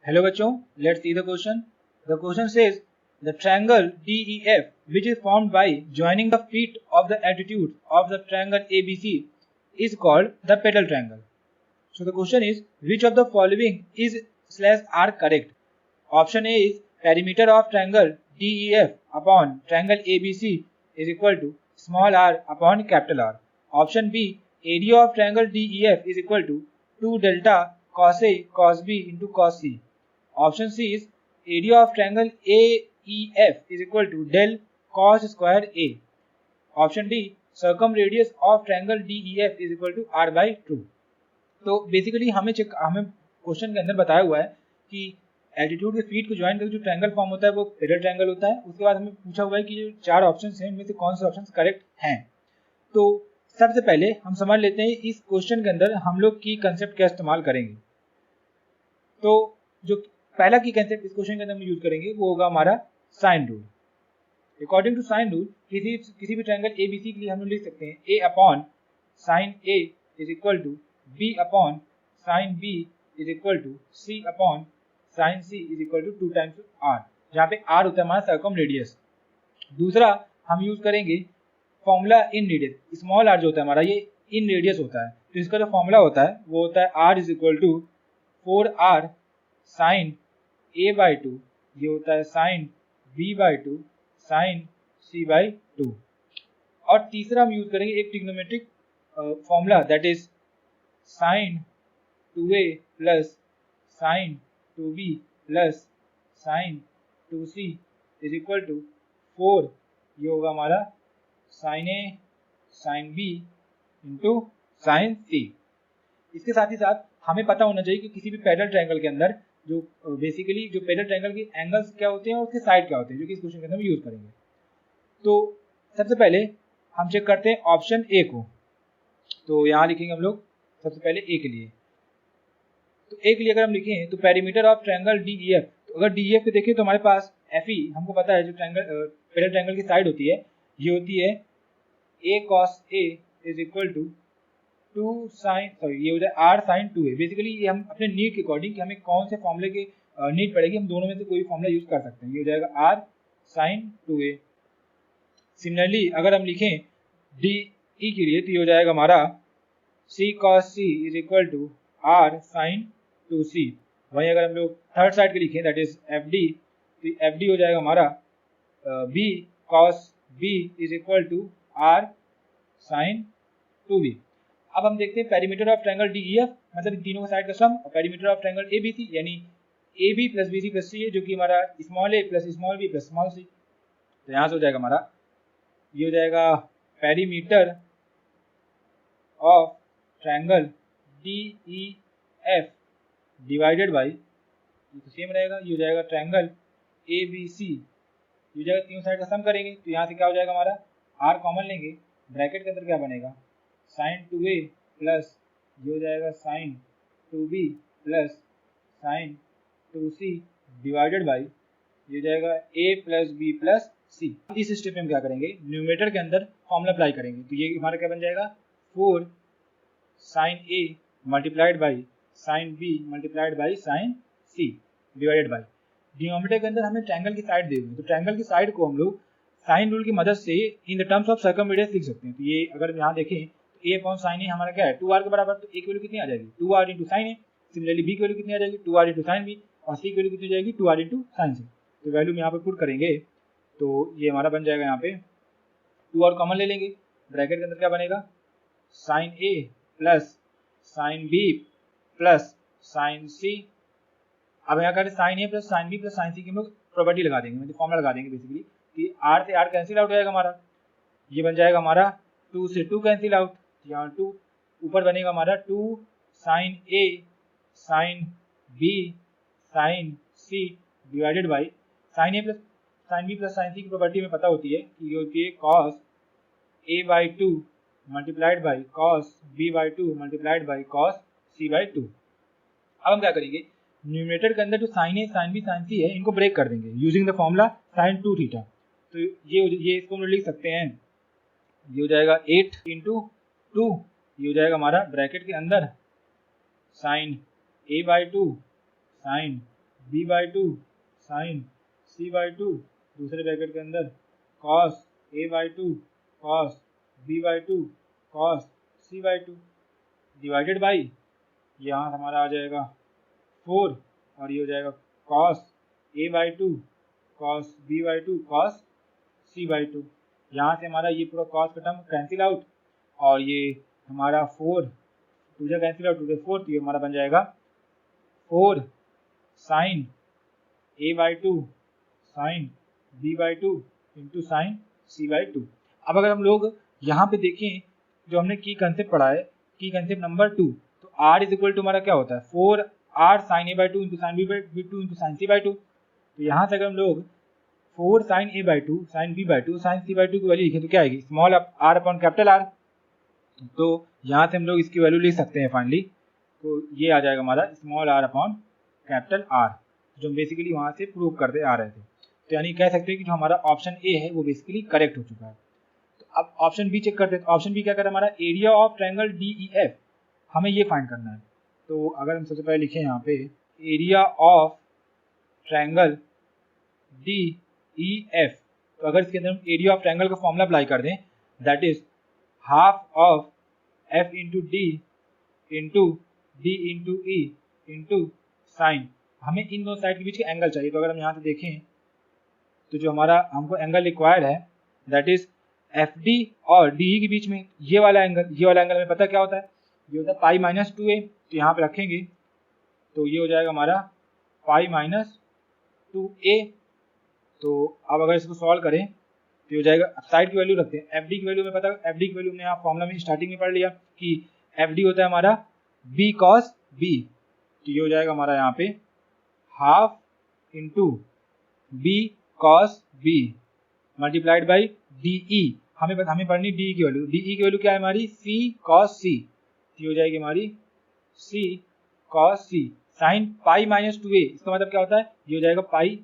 Hello bachon, let's see the question. The question says the triangle DEF, which is formed by joining the feet of the altitudes of the triangle ABC, is called the pedal triangle. So the question is, which of the following is /r correct? Option A is perimeter of triangle DEF upon triangle ABC is equal to small r upon capital R. Option B, area of triangle DEF is equal to 2 delta cos A cos B into cos C. Option C is area of triangle AEF is equal to del cos square A. Option D, circumradius of triangle DEF is equal to r by 2. तो basically हमें question के अंदर बताया हुआ है कि altitude के feet को ज्वाइन करके जो ट्रायंगल फॉर्म होता है वो पेडल ट्रायंगल होता है। उसके बाद हमें पूछा हुआ है कि जो 4 ऑप्शंस हैं इनमें से कौन से ऑप्शंस करेक्ट हैं। तो सबसे पहले हम समझ लेते हैं इस क्वेश्चन के अंदर हम लोग की कंसेप्ट क्या इस्तेमाल करेंगे। तो जो पहला की कंसेप्ट इस क्वेश्चन के अंदर हम यूज करेंगे वो होगा हमारा sine rule. According to sine rule किसी भी ट्रायंगल एबीसी के लिए हम लोग लिख सकते हैं A upon sine A is equal to b upon sine b is equal to c upon sine c is equal to 2 times r, जहाँ पे r होता है हमारा सर्कम रेडियस। दूसरा हम यूज करेंगे formula in radius, small r जो होता है हमारा ये इन रेडियस होता है, तो इसका जो फॉर्मूला होता है वो होता है r is equal to 4r sine a by 2, ये होता है sine b by 2 sine c by 2। और तीसरा हम यूज करेंगे एक trigonometric formula that is sine 2a plus sine 2b plus sine 2c is equal to 4, ये होगा हमारा sine a sine b into sine c। इसके साथ ही साथ हमें पता होना चाहिए कि किसी भी पैरेलल ट्रायंगल के अंदर जो बेसिकली जो पैरेलल ट्रायंगल के एंगल्स क्या होते हैं और उसके साइड क्या होते हैं, जो कि इस क्वेश्चन के अंदर हम यूज करेंगे। तो सबसे पहले हम चेक करते हैं ऑप्शन ए को। तो यहाँ लिखेंगे हम लोग सबसे पहले ए के लिए। तो ए के लिए अगर हम लिखें तो पेरीमीटर ऑफ ट्रायंगल DEF, तो अगर DEF को देखें तो हमारे पास FE हमको पता है जो ट्रायंगल पैरेलल ट्रायंगल की साइड होती है ये होती है a cos a is equal to 2 sine ये हो जाए r साइन 2a। बेसिकली ये हम अपने नीड के अकॉर्डिंग कि हमें कौन से फॉर्मूले की नीड पड़ेगी हम दोनों में से कोई फॉर्मूला यूज कर सकते हैं, ये हो जाएगा r साइन 2a। सिमिलरली अगर हम लिखें DE के लिए तो ये हो जाएगा हमारा c cos c is equal to r sine 2c। वहीं अगर हम लोग थर्ड साइड के लिखें दैट इज FD, तो FD हो जाएगा हमारा b cos b is equal to r sine 2b। अब हम देखते हैं पेरीमीटर ऑफ ट्रायंगल DEF मतलब इन तीनों साइड का सम, और पेरीमीटर ऑफ ट्रायंगल ABC यानी AB plus BC plus C है जो कि हमारा small a plus small b plus small c। तो यहाँ से हो जाएगा हमारा ये हो जाएगा perimeter of triangle DEF divided by, ये तो सेम रहेगा, ये हो जाएगा ट्रायंगल ABC, ये हो जाएगा तीनों साइड का सम करेंगे तो यहाँ से क्या हो जाएगा हमारा r कॉमन लेंगे, ब्रैकेट के अंदर क्या बनेगा साइन 2a प्लस ये हो जाएगा sine 2b plus sine 2c divided by ये हो जाएगा a plus b plus c। इस स्टेप में हम क्या करेंगे न्यूमरेटर के अंदर फॉर्मूला अप्लाई करेंगे, तो ये हमारा क्या बन जाएगा 4 sine a multiplied by sine b multiplied by sine c divided by, denominator के अंदर हमें ट्रायंगल की साइड दी हुई है तो ट्रायंगल की साइड को हम लोग साइन रूल की मदद से इन द टर्म्स ऑफ सर्कमरेडियस लिख सकते हैं। तो ये अगर यहाँ देखें तो a अपॉन साइन a हमारा क्या है 2r के बराबर, तो a की वैल्यू कितनी आ जाएगी 2r into sine a। Similarly b की वैल्यू कितनी आ जाएगी 2r इंटू साइन b, और c की वैल्यू कितनी जाएगी 2r इंटू साइन c। तो वैल्यू में यहाँ पे पुट करेंगे तो ये हमारा बन जाएगा यहाँ पे 2r कॉमन ले लेंगे, ब्रैकेट के अंदर क्या बनेगा sine a plus sine b plus sine c। अब यहाँ करें sine a plus sine b plus sine c की हम लोग प्रॉपर्टी लगा देंगे, मतलब फॉर्मूला लगा देंगे बेसिकली कि r से r कैंसिल आउट हो जाएगा हमारा, ये बन जाएगा हमारा 2 से 2 कैंसिल आउट, यहाँ 2 ऊपर बनेगा हमारा 2 sine a sine b sine c divided by sine a plus sine b plus sine c की प्रॉपर्टी में पता होती है कि ये होती है cos a by 2 multiplied by cos b by 2 multiplied by cos c by 2। अब हम क्या करेंगे न्यूमरेटर के अंदर जो sine a sine b sine c है इनको ब्रेक कर देंगे using the formula sine 2 theta. तो ये इसको हम लिख सकते हैं, ये हो जाएगा 8 इंटू 2, ये हो जाएगा हमारा ब्रैकेट के अंदर sine a by 2 sine B by two sine C by two, दूसरे ब्रैकेट के अंदर cos A by two cos B by two cos C by two, divided by यहाँ हमारा आ जाएगा 4 और ये हो जाएगा cos A by two cos B by two cos C by two. यहाँ से हमारा ये पूरा कॉस का टर्म कैंसिल आउट और ये हमारा 4 टू जा कैंसिल आउट, 2 4, तो ये हमारा बन जाएगा 4 sine A by two sine B by two into sine C by two. अब अगर हम लोग यहाँ पे देखें जो हमने की कंसेप्ट पढ़ा है, की कंसेप्ट नंबर 2, तो r इज इक्वल टू हमारा क्या होता है 4r sine A by two into sine B two into sine C by two. तो यहाँ से अगर हम लोग 4 sine A by two sine B by two sine C by two की वैल्यू लिखें तो क्या आएगी small r upon capital R। तो यहाँ से हम लोग इसकी वैल्यू लिख सकते हैं फाइनली, तो ये आ जाएगा हमारा small r upon capital R, जो हम बेसिकली वहाँ से प्रूव करते आ रहे थे। तो यानी कह सकते हैं कि जो हमारा ऑप्शन ए है वो बेसिकली करेक्ट हो चुका है। तो अब ऑप्शन बी चेक करते हैं। तो ऑप्शन बी क्या कर रहा है हमारा एरिया ऑफ ट्रायंगल DEF, हमें ये फाइंड करना है। तो अगर हम सबसे पहले लिखें यहाँ पे एरिया ऑफ ट्रायंगल DEF, तो अगर इसके अंदर हम एरिया ऑफ ट्रायंगल का फॉर्मूला अप्लाई कर दें that is half of F into D into D into E into sine, हमें इन दोनों साइड के बीच का एंगल चाहिए। तो अगर हम यहाँ से देखें तो जो हमारा हमको एंगल रिक्वायर्ड है दैट इज FD और DE के बीच में ये वाला एंगल हमें पता क्या होता है, ये होता है पाई माइनस 2a। तो यहाँ पे रखेंगे तो ये हो जाएगा हमारा पाई माइनस 2a। तो अब अगर इसको सॉल्व करें तो हो जाएगा, साइड की वैल्यू रखते हैं, FD की वैल्यू में पता है, FD की वैल्यू हमने यहाँ फॉर्मूला में स्टार्टिंग में पढ़ लिया कि FD होता है हमारा B cos B। तो ये हो जाएगा हमारा यहाँ पे half into B cos B multiplied by DE, हमें पढ़नी DE की वैल्यू, DE की वैल्यू क्या है हमारी C cos C। तो ये हो जाएगी हमारी C cos C sign pi minus 2a, इसका मतलब क्या होता है ये हो जाएगा pi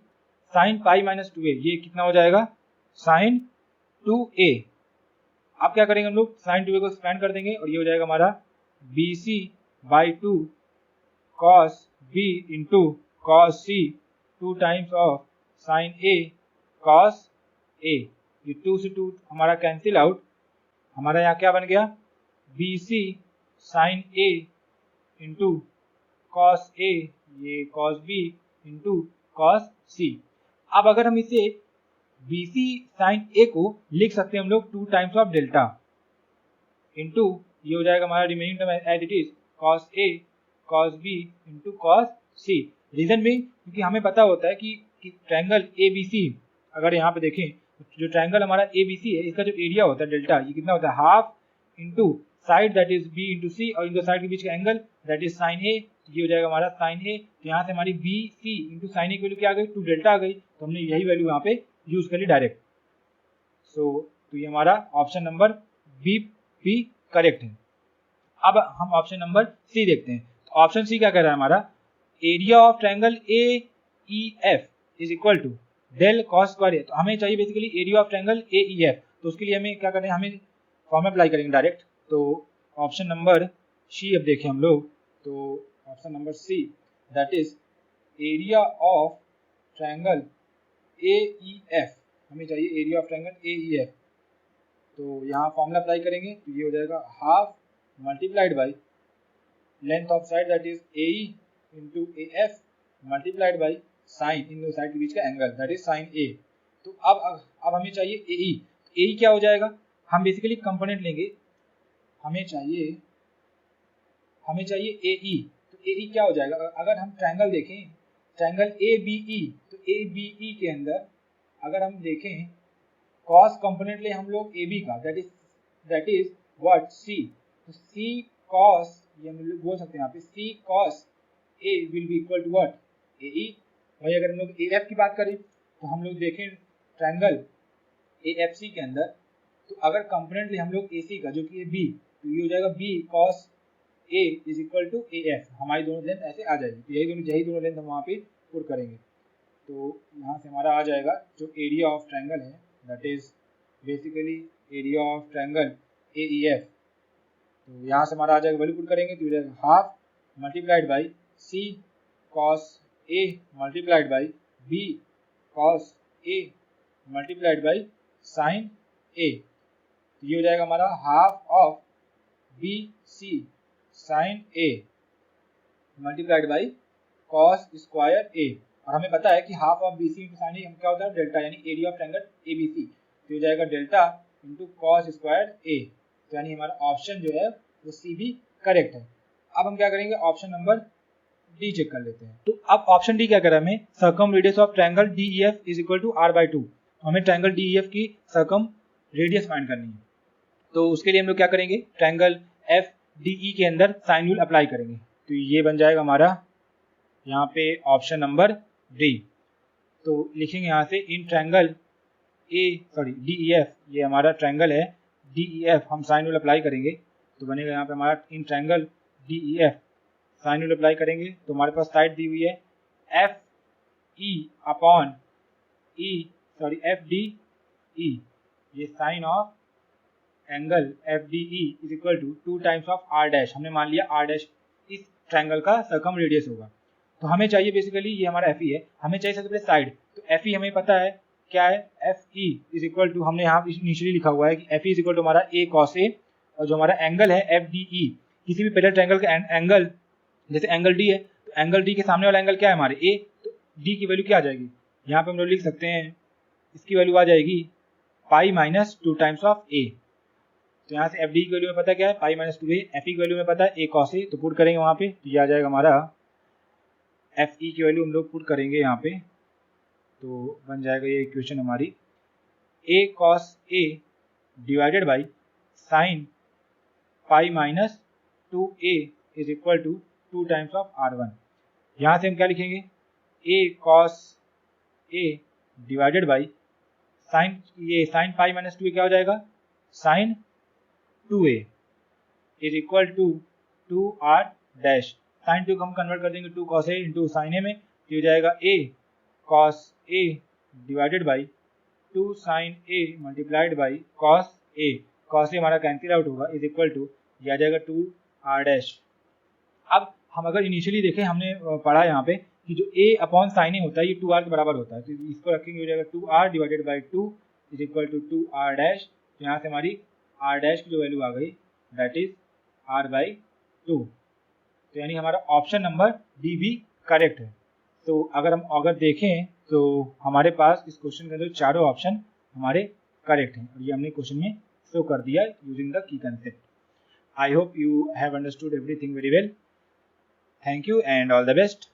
sine pi minus 2a, ये कितना हो जाएगा साइन 2a। अब क्या करेंगे हम लोग साइन 2a को एक्सपेंड कर देंगे और ये हो जाएगा हमारा BC by 2 cos B into cos C 2 times of sine A cos A। ये 2 से 2 हमारा कैंसिल आउट, हमारा यहाँ क्या बन गया BC sine A into cos A, ये cos B into cos C। अब अगर हम इसे BC साइन A को लिख सकते हैं हम लोग 2 टाइम्स ऑफ डेल्टा इंटू ये हो जाएगा हमारा remaining term as it is cos A cos B into cos C। Reason में क्योंकि हमें पता होता है कि ट्रायंगल ABC, अगर यहाँ पे देखें जो ट्रायंगल हमारा ABC है इसका जो एरिया होता है डेल्टा, ये कितना होता है half into side that is B into C और इन दो साइड के बीच का angle that is sine A। ये हो जाएगा हमारा साइन A। तो यहाँ से हमारी BC इंटू साइन A की वैल्यू क्या आ गई 2 डेल्टा आ गई, तो हमने यही वैल्यू यहाँ पे यूज कर ली डायरेक्ट। तो ये हमारा ऑप्शन नंबर बी करेक्ट है। अब हम ऑप्शन नंबर सी देखते हैं। तो ऑप्शन सी क्या कह रहा है हमारा area of triangle AEF is equal to del cos square. तो हमें चाहिए basically area of triangle AEF, तो उसके लिए हमें क्या करना है, हमें फॉर्मूला अप्लाई करेंगे डायरेक्ट। तो ऑप्शन नंबर सी अब देखें हम लोग, तो option number C that is area of triangle AEF, हमें चाहिए एरिया ऑफ ट्रायंगल AEF। तो यहाँ फॉर्मूला अप्लाई करेंगे तो ये हो जाएगा half multiplied by length of side that is AE into AF multiplied by sine इन दो साइड के बीच का angle that is sine A। तो अब हमें चाहिए AE। तो AE क्या हो जाएगा, हम बेसिकली कंपोनेंट लेंगे, हमें चाहिए AE। तो AE क्या हो जाएगा, अगर हम ट्रायंगल देखें ट्रायंगल ABE, तो ABE के अंदर अगर हम देखें कॉस कंपोनेंट ले हम लोग AB का दैट इज व्हाट C। तो C cos, ये हम लोग बोल सकते हैं यहाँ पे C cos A will be equal to what AE। वही अगर हम लोग AF की बात करें तो हम लोग देखें ट्रायंगल AFC के अंदर, तो अगर कंपोनेंट ले हम लोग AC का जो कि है B, तो ये हो जाएगा B cos A is equal to AF, हमारी दोनों लेंथ ऐसे आ जाएगी। तो यही दोनों लेंथ हम वहाँ पे पुट करेंगे। तो यहाँ से हमारा आ जाएगा जो एरिया ऑफ ट्रायंगल है that is basically area of triangle AEF। तो यहाँ से हमारा आ जाएगा वैल्यू पुट करेंगे तो हो जाएगा half multiplied by C cos A multiplied by B cos A multiplied by sine A. तो ये हो जाएगा हमारा half of B C sine A multiplied by cos square A. और हमें पता है कि half of B C into sine A क्या होता है, डेल्टा, यानी area of triangle A B C. तो हो जाएगा delta into cos square A. तो यानी हमारा ऑप्शन जो है वो सी भी करेक्ट है। अब हम क्या करेंगे, ऑप्शन नंबर डी चेक कर लेते हैं। तो अब ऑप्शन डी क्या कह रहा है हमें, circumradius of triangle D E F is equal to R by two. हमें ट्रायंगल डी ई एफ की सर्कम रेडियस फाइंड करनी है। तो उसके लिए हम लोग क्या करेंगे, ट्रायंगल एफ डी ई के अंदर साइन रूल अप्लाई करेंगे। तो ये बन जाएगा हमारा यहाँ पे ऑप्शन नंबर डी। तो लिखेंगे यहाँ से in triangle D E F, ये हमारा ट्रायंगल है डी ई एफ, हम साइन रूल अप्लाई करेंगे तो बनेगा यहाँ पे हमारा in triangle D E F sine rule apply करेंगे। तो हमारे पास साइड दी हुई है F E upon F D E, ये sine of angle F D E is equal to 2 times of R dash. हमने मान लिया आर डैश इस ट्रायंगल का सर्कम रेडियस होगा। तो हमें चाहिए बेसिकली, ये हमारा एफ ई है, हमें चाहिए सबसे पहले साइड। तो एफ ई हमें पता है क्या है, F E is equal to, हमने यहाँ इनिशियली लिखा हुआ है कि F E is equal to हमारा ए कॉस ए, और जो हमारा एंगल है एफ डी ई, किसी भी पैरेलल ट्रायंगल का एंगल, जैसे एंगल डी है तो एंगल डी के सामने वाला एंगल क्या है हमारे ए, तो डी की वैल्यू क्या आ जाएगी, यहाँ पे हम लोग लिख सकते हैं इसकी वैल्यू आ जाएगी पाई माइनस 2 टाइम्स ऑफ ए। तो यहाँ से एफ डी की वैल्यू में पता क्या है पाई माइनस 2a, एफ ई की वैल्यू में पता है ए कॉस ए, तो पुट करेंगे वहाँ पे, तो ये आ जाएगा हमारा एफ ई की वैल्यू हम लोग पुट करेंगे यहाँ पे, तो बन जाएगा ये इक्वेशन हमारी A cos A divided by sine pi minus 2a is equal to 2 times of R1। यहाँ से हम क्या लिखेंगे, A cos A divided by sine, ये साइन पाई माइनस 2a क्या हो जाएगा, sine 2a is equal to 2r dash. Sine 2 को हम कन्वर्ट कर देंगे 2 cos A into sine A में, तो हो जाएगा a cos a divided by 2 sine a multiplied by cos a। Cos a हमारा कैंसिल आउट होगा, इज इक्वल टू ये आ जाएगा 2r डैश। अब हम अगर इनिशियली देखें, हमने पढ़ा यहाँ पे कि जो a अपॉन साइन ए होता है ये 2r के बराबर होता है, तो इसको रखेंगे हो जाएगा 2r divided by 2 is equal to 2r dash. तो यहाँ से हमारी r डैश की जो वैल्यू आ गई दैट इज r बाई 2। तो यानी हमारा ऑप्शन नंबर डी भी करेक्ट है। तो अगर हम देखें तो हमारे पास इस क्वेश्चन के अंदर चारों ऑप्शन हमारे करेक्ट हैं, और ये हमने क्वेश्चन में शो कर दिया using the key concept. I hope you have understood everything very well. Thank you and all the best.